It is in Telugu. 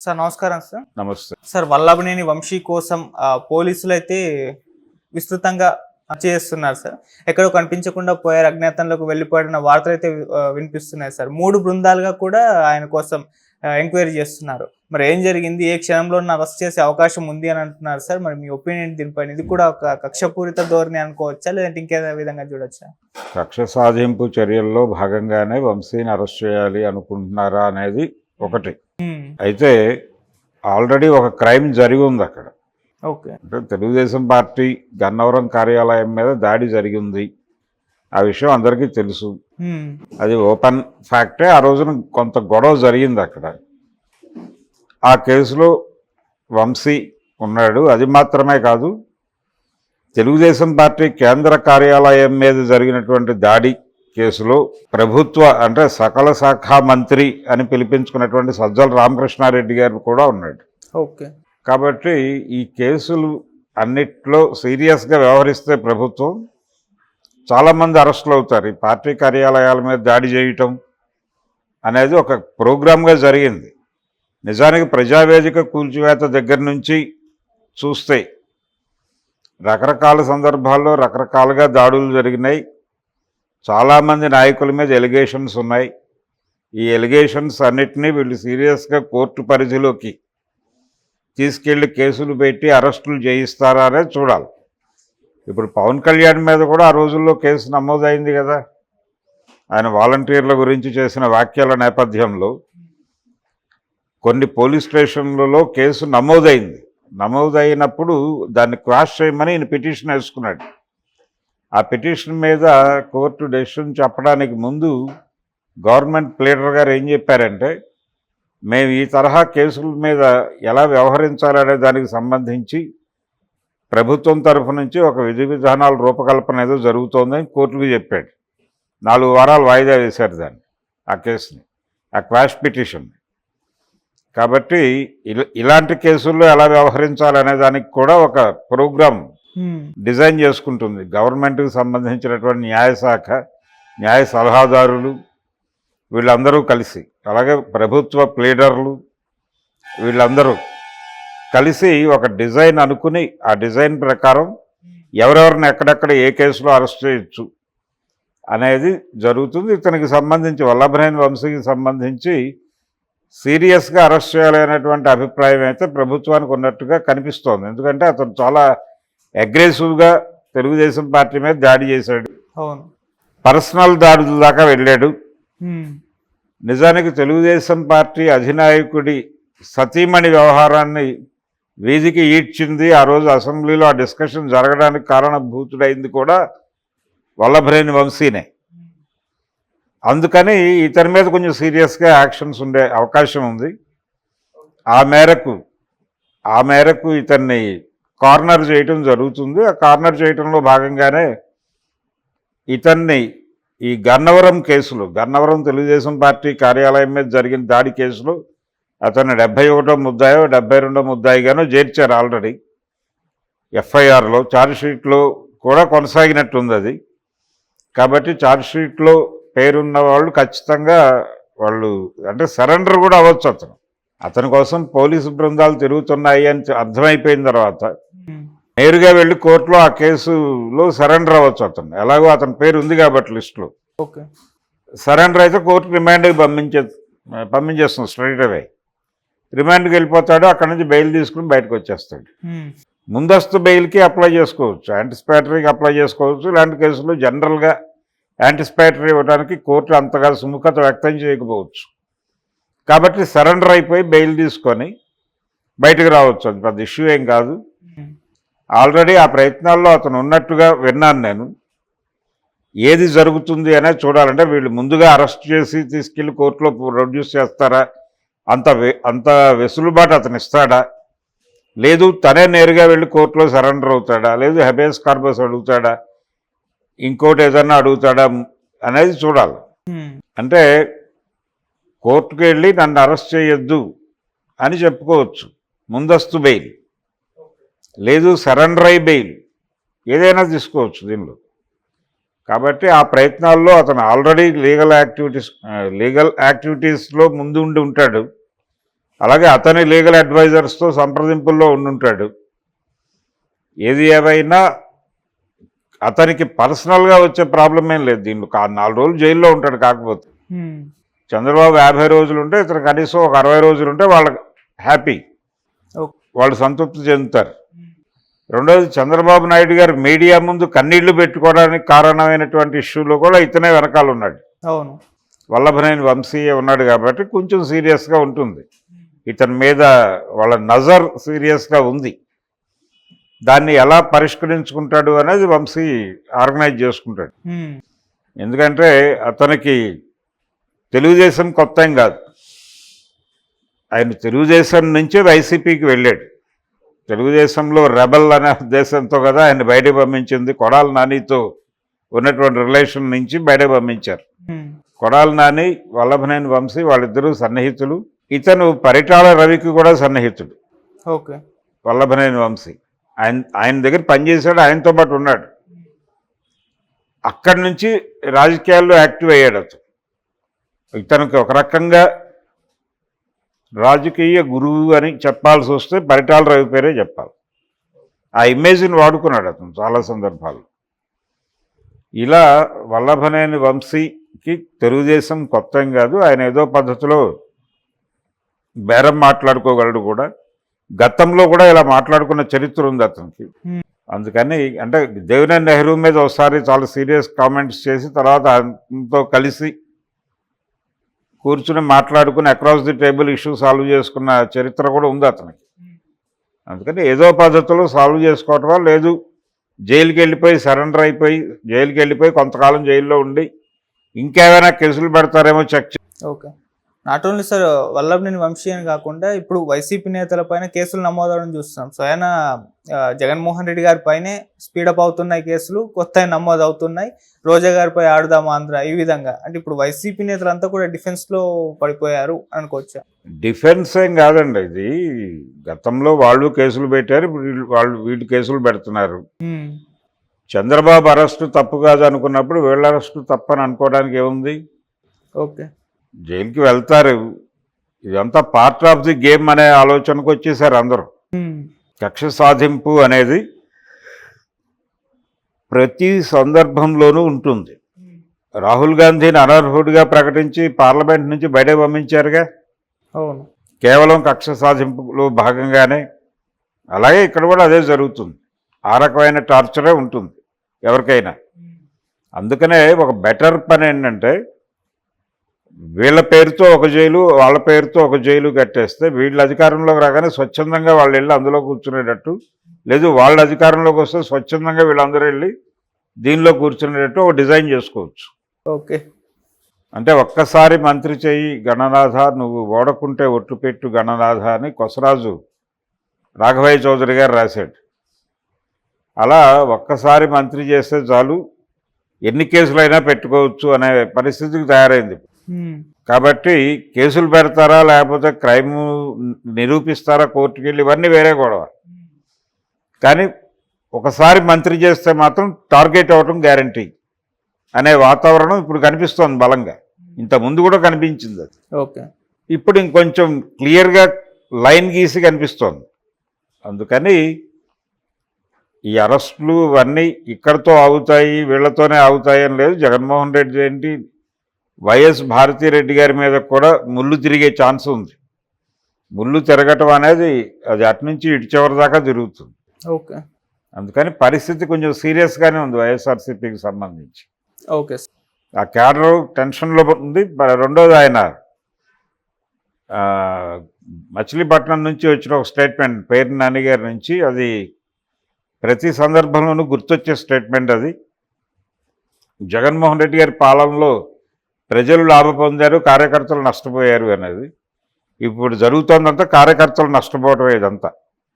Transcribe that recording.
సార్ నమస్కారం సార్. నమస్తే. సార్ వల్లభనేని వంశీ కోసం పోలీసులైతే విస్తృతంగా చేస్తున్నారు సార్. ఎక్కడో కనిపించకుండా పోయారు, అజ్ఞాతంలోకి వెళ్ళిపోయిన వార్తలైతే వినిపిస్తున్నాయి సార్. 3 బృందాలుగా కూడా ఆయన కోసం ఎంక్వైరీ చేస్తున్నారు. మరి ఏం జరిగింది, ఏ క్షణంలో అరెస్ట్ చేసే అవకాశం ఉంది అని అంటున్నారు సార్. మరి మీ ఒపీనియన్ దీనిపైన? ఇది కూడా ఒక కక్షపూరిత ధోరణి అనుకోవచ్చా, లేదంటే ఇంకేదో విధంగా చూడొచ్చా? కక్ష సాధింపు చర్యల్లో భాగంగానే వంశీని అరెస్ట్ చేయాలి అనుకుంటున్నారా అనేది ఒకటి. అయితే ఆల్రెడీ ఒక క్రైమ్ జరిగి ఉంది అక్కడ. ఓకే. అంటే తెలుగుదేశం పార్టీ గన్నవరం కార్యాలయం మీద దాడి జరిగింది. ఆ విషయం అందరికీ తెలుసు. అది ఓపెన్ ఫ్యాక్టే. ఆ రోజున కొంత గొడవ జరిగింది అక్కడ. ఆ కేసులో వంశీ ఉన్నాడు. అది మాత్రమే కాదు, తెలుగుదేశం పార్టీ కేంద్ర కార్యాలయం మీద జరిగినటువంటి దాడి కేసులో ప్రభుత్వ అంటే సకల శాఖ మంత్రి అని పిలిపించుకున్నటువంటి సజ్జల రామకృష్ణారెడ్డి గారు కూడా ఉన్నాడు. ఓకే. కాబట్టి ఈ కేసులు అన్నిట్లో సీరియస్గా వ్యవహరిస్తే ప్రభుత్వం చాలామంది అరెస్టులు అవుతారు. ఈ పార్టీ కార్యాలయాల మీద దాడి చేయటం అనేది ఒక ప్రోగ్రామ్గా జరిగింది. నిజానికి ప్రజావేదిక కూల్చివేత దగ్గర నుంచి చూస్తే రకరకాల సందర్భాల్లో రకరకాలుగా దాడులు జరిగినాయి. చాలామంది నాయకుల మీద ఎలిగేషన్స్ ఉన్నాయి. ఈ ఎలిగేషన్స్ అన్నిటినీ వీళ్ళు సీరియస్గా కోర్టు పరిధిలోకి తీసుకెళ్లి కేసులు పెట్టి అరెస్టులు చేయిస్తారా అనేది చూడాలి. ఇప్పుడు పవన్ కళ్యాణ్ మీద కూడా ఆ రోజుల్లో కేసు నమోదైంది కదా. ఆయన వాలంటీర్ల గురించి చేసిన వ్యాఖ్యల నేపథ్యంలో కొన్ని పోలీస్ స్టేషన్లలో కేసు నమోదైంది. నమోదైనప్పుడు దాన్ని క్వాష్ చేయమని ఈయన పిటిషన్ వేసుకున్నాడు. ఆ పిటిషన్ మీద కోర్టు డెసిషన్ చెప్పడానికి ముందు గవర్నమెంట్ ప్లీడర్ గారు ఏం చెప్పారంటే, మేము ఈ తరహా కేసుల మీద ఎలా వ్యవహరించాలనే దానికి సంబంధించి ప్రభుత్వం తరఫు నుంచి ఒక విధి విధానాల రూపకల్పన ఏదో జరుగుతోందని కోర్టుకు చెప్పాడు. 4 వారాలు వాయిదా వేశారు దాన్ని, ఆ కేసుని, ఆ క్వాష్ పిటిషన్. కాబట్టి ఇలాంటి కేసుల్లో ఎలా వ్యవహరించాలనే దానికి కూడా ఒక ప్రోగ్రామ్ డిజైన్ చేసుకుంటుంది గవర్నమెంట్కి సంబంధించినటువంటి న్యాయశాఖ, న్యాయ సలహాదారులు వీళ్ళందరూ కలిసి, అలాగే ప్రభుత్వ ప్లీడర్లు వీళ్ళందరూ కలిసి ఒక డిజైన్ అనుకుని ఆ డిజైన్ ప్రకారం ఎవరెవరిని ఎక్కడెక్కడ ఏ కేసులో అరెస్ట్ చేయొచ్చు అనేది జరుగుతుంది. ఇతనికి సంబంధించి వల్లభనేని వంశీకి సంబంధించి సీరియస్గా అరెస్ట్ చేయాలి అనేటువంటి అభిప్రాయం అయితే ప్రభుత్వానికి ఉన్నట్టుగా కనిపిస్తోంది. ఎందుకంటే అతను చాలా అగ్రెసివ్గా తెలుగుదేశం పార్టీ మీద దాడి చేశాడు. పర్సనల్ దాడుల దాకా వెళ్ళాడు. నిజానికి తెలుగుదేశం పార్టీ అధినాయకుడి సతీమణి వ్యవహారాన్ని వీధికి ఈడ్చింది. ఆ రోజు అసెంబ్లీలో ఆ డిస్కషన్ జరగడానికి కారణభూతుడైంది కూడా వల్లభనేని వంశీనే. అందుకని ఇతని మీద కొంచెం సీరియస్గా యాక్షన్స్ ఉండే అవకాశం ఉంది. ఆ మేరకు ఇతన్ని కార్నర్ చేయటం జరుగుతుంది. ఆ కార్నర్ చేయటంలో భాగంగానే ఇతన్ని ఈ గన్నవరం కేసులో, గన్నవరం తెలుగుదేశం పార్టీ కార్యాలయం మీద జరిగిన దాడి కేసులో అతన్ని 71వ ముద్దాయో 72వ ముద్దాయిగానో చేర్చారు ఆల్రెడీ ఎఫ్ఐఆర్లో. ఛార్జ్షీట్లో కూడా కొనసాగినట్టుంది అది. కాబట్టి ఛార్జ్షీట్లో పేరున్న వాళ్ళు ఖచ్చితంగా వాళ్ళు అంటే సరెండర్ కూడా అవ్వచ్చు. అతని కోసం పోలీసు బృందాలు తిరుగుతున్నాయి అని అర్థమైపోయిన తర్వాత నేరుగా వెళ్ళి కోర్టులో ఆ కేసులో సరెండర్ అవ్వచ్చు. అతను ఎలాగో అతని పేరు ఉంది కాబట్టి లిస్టులో. ఓకే. సరెండర్ అయితే కోర్టు రిమాండ్కి పంపించేస్తుంది. స్ట్రైట్ అవే రిమాండ్కి వెళ్ళిపోతాడు. అక్కడి నుంచి బెయిల్ తీసుకుని బయటకు వచ్చేస్తాడు. ముందస్తు బెయిల్కి అప్లై చేసుకోవచ్చు, యాంటిసిపేటరీకి అప్లై చేసుకోవచ్చు. ఇలాంటి కేసులు జనరల్గా యాంటిసిపేటరీ ఇవ్వడానికి కోర్టు అంతగా సుముఖత వ్యక్తం చేయకపోవచ్చు. కాబట్టి సరెండర్ అయిపోయి బెయిల్ తీసుకొని బయటకు రావచ్చు. అది పెద్ద ఇష్యూ ఏం కాదు. ఆల్రెడీ ఆ ప్రయత్నాల్లో అతను ఉన్నట్టుగా విన్నాను నేను. ఏది జరుగుతుంది అనేది చూడాలంటే వీళ్ళు ముందుగా అరెస్ట్ చేసి తీసుకెళ్లి కోర్టులో ప్రొడ్యూస్ చేస్తారా, అంత వెసులుబాటు అతను ఇస్తాడా, లేదు తనే నేరుగా వెళ్ళి కోర్టులో సరెండర్ అవుతాడా, లేదు హెబియస్ కార్పస్ అడుగుతాడా, ఇంకోటి ఏదన్నా అడుగుతాడా అనేది చూడాలి. అంటే కోర్టుకు వెళ్ళి నన్ను అరెస్ట్ చేయొద్దు అని చెప్పుకోవచ్చు, ముందస్తు బెయిల్, లేదు సరెండర్ అయి బెయిల్, ఏదైనా తీసుకోవచ్చు దీనిలో. కాబట్టి ఆ ప్రయత్నాల్లో అతను ఆల్రెడీ లీగల్ యాక్టివిటీస్లో ముందు ఉండి ఉంటాడు. అలాగే అతని లీగల్ అడ్వైజర్స్తో సంప్రదింపుల్లో ఉండుంటాడు. ఏది ఏమైనా అతనికి పర్సనల్గా వచ్చే ప్రాబ్లం ఏం లేదు దీంట్లో. 4 రోజులు జైల్లో ఉంటాడు. కాకపోతే చంద్రబాబు 50 రోజులు ఉంటే ఇతను కనీసం ఒక 60 రోజులు ఉంటే వాళ్ళకి హ్యాపీ, వాళ్ళు సంతృప్తి చెందుతారు. రెండోది, చంద్రబాబు నాయుడు గారు మీడియా ముందు కన్నీళ్లు పెట్టుకోవడానికి కారణమైనటువంటి ఇష్యూలో కూడా ఇతనే వెనకాల ఉన్నాడు. అవును, వల్లభనేని వంశీ ఉన్నాడు కాబట్టి కొంచెం సీరియస్గా ఉంటుంది. ఇతని మీద వాళ్ళ నజర్ సీరియస్గా ఉంది. దాన్ని ఎలా పరిష్కరించుకుంటాడు అనేది వంశీ ఆర్గనైజ్ చేసుకుంటాడు. ఎందుకంటే అతనికి తెలుగుదేశం కొత్త ఏం కాదు. ఆయన తెలుగుదేశం నుంచే వైసీపీకి వెళ్ళాడు. తెలుగుదేశంలో రెబల్ అనే ఉద్దేశంతో కదా ఆయన బయట పంపించింది. కొడాలి నానితో ఉన్నటువంటి రిలేషన్ నుంచి బయట పంపించారు. కొడాలి నాని, వల్లభనేని వంశీ వాళ్ళిద్దరూ సన్నిహితులు. ఇతను పరిటాల రవికి కూడా సన్నిహితుడు. ఓకే, వల్లభనేని వంశీ ఆయన దగ్గర పనిచేశాడు, ఆయనతో పాటు ఉన్నాడు. అక్కడి నుంచి రాజకీయాల్లో యాక్టివ్ అయ్యాడు అతను. ఇతనికి ఒక రకంగా రాజకీయ గురువు అని చెప్పాల్సి వస్తే పరిటాల రవి పేరే చెప్పాలి. ఆ ఇమేజ్ని వాడుకున్నాడు అతను చాలా సందర్భాల్లో. ఇలా వల్లభనేని వంశీకి తెలుగుదేశం కొత్త ఏం కాదు. ఆయన ఏదో పద్ధతిలో బేరం మాట్లాడుకోగలడు కూడా. గతంలో కూడా ఇలా మాట్లాడుకున్న చరిత్ర ఉంది అతనికి. అందుకని అంటే దేవినేని నెహ్రూ మీద ఒకసారి చాలా సీరియస్ కామెంట్స్ చేసి తర్వాత ఆయనతో కలిసి కూర్చుని మాట్లాడుకుని across the table issue solve చేసుకున్న చరిత్ర కూడా ఉంది అతనికి. అందుకని ఏదో పద్ధతిలో సాల్వ్ చేసుకోవటమా, లేదు జైలుకి వెళ్ళిపోయి సరెండర్ అయిపోయి జైలుకి వెళ్ళిపోయి కొంతకాలం జైల్లో ఉండి ఇంకేమైనా కేసులు పెడతారేమో check. Okay, not only sir Vallabhaneni Vamsi అని కాకుండా ఇప్పుడు వైసీపీ నేతల పైన కేసులు నమోదవడం చూస్తున్నాం. స్వయాన జగన్మోహన్ రెడ్డి గారి పైనే స్పీడప్ అవుతున్నాయి కేసులు, కొత్త నమోదు అవుతున్నాయి. రోజా గారిపై ఆడుదాం ఆంధ్ర, ఈ విధంగా. అంటే ఇప్పుడు వైసీపీ నేతలంతా కూడా డిఫెన్స్ లో పడిపోయారు అనుకోవచ్చా? డిఫెన్స్ ఏం కాదండి, ఇది గతంలో వాళ్ళు కేసులు పెట్టారు, ఇప్పుడు వీళ్ళు కేసులు పెడుతున్నారు. చంద్రబాబు అరెస్టు తప్పు కాదు అనుకున్నప్పుడు వీళ్ళ అరెస్టు తప్పని అనుకోవడానికి ఏముంది? ఓకే, జైలుకి వెళ్తారు. ఇదంతా పార్ట్ ఆఫ్ ది గేమ్ అనే ఆలోచనకు వచ్చేసారు అందరూ. కక్ష సాధింపు అనేది ప్రతి సందర్భంలోనూ ఉంటుంది. రాహుల్ గాంధీని అనర్హుడిగా ప్రకటించి పార్లమెంట్ నుంచి బయట పంపించారుగా, అవును, కేవలం కక్ష సాధింపులో భాగంగానే. అలాగే ఇక్కడ కూడా అదే జరుగుతుంది. ఆ రకమైన టార్చరే ఉంటుంది ఎవరికైనా. అందుకనే ఒక బెటర్ పని ఏంటంటే వీళ్ళ పేరుతో ఒక జైలు, వాళ్ళ పేరుతో ఒక జైలు కట్టేస్తే వీళ్ళ అధికారంలోకి రాగానే స్వచ్ఛందంగా వాళ్ళు వెళ్ళి అందులో కూర్చునేటట్టు, లేదు వాళ్ళ అధికారంలోకి వస్తే స్వచ్ఛందంగా వీళ్ళందరూ వెళ్ళి దీనిలో కూర్చునేటట్టు ఒక డిజైన్ చేసుకోవచ్చు. ఓకే, అంటే ఒక్కసారి మంత్రి చేయి గణనాథ, నువ్వు ఓడకుంటే ఒట్టు పెట్టు గణనాథ అని కొసరాజు రాఘవయ్య చౌదరి గారు రాశాడు. అలా ఒక్కసారి మంత్రి చేస్తే చాలు, ఎన్ని కేసులైనా పెట్టుకోవచ్చు అనే పరిస్థితికి తయారైంది. కాబట్టి కేసులు పెడతారా లేకపోతే క్రైమ్ నిరూపిస్తారా కోర్టుకి వెళ్ళి, ఇవన్నీ వేరే గొడవ. కానీ ఒకసారి మంత్రి చేస్తే మాత్రం టార్గెట్ అవ్వటం గ్యారంటీ అనే వాతావరణం ఇప్పుడు కనిపిస్తోంది బలంగా. ఇంతకుముందు కూడా కనిపించింది అది. ఓకే, ఇప్పుడు ఇంకొంచెం క్లియర్గా లైన్ గీసి కనిపిస్తోంది. అందుకని ఈ అరెస్టులు ఇవన్నీ ఇక్కడితో ఆగుతాయి, వీళ్లతోనే ఆగుతాయి అని లేదు. జగన్మోహన్ రెడ్డి ఏంటి, వైఎస్ భారతిరెడ్డి గారి మీద కూడా ముళ్ళు తిరిగే ఛాన్స్ ఉంది. ముళ్ళు తిరగటం అనేది అది అటు నుంచి ఇటు చివరి దాకా తిరుగుతుంది. ఓకే, అందుకని పరిస్థితి కొంచెం సీరియస్గానే ఉంది వైఎస్ఆర్సీపీకి సంబంధించి. ఓకే, ఆ క్యాడర్ టెన్షన్లో ఉంది. రెండోది ఆయన మచిలీపట్నం నుంచి వచ్చిన ఒక స్టేట్మెంట్ పేర్ని నాని గారి నుంచి, అది ప్రతి సందర్భంలోనూ గుర్తొచ్చే స్టేట్మెంట్. అది జగన్మోహన్ రెడ్డి గారి పాలనలో ప్రజలు లాభ పొందారు, కార్యకర్తలు నష్టపోయారు అనేది. ఇప్పుడు జరుగుతోందంతా కార్యకర్తలు నష్టపోవటం ఇదంతా.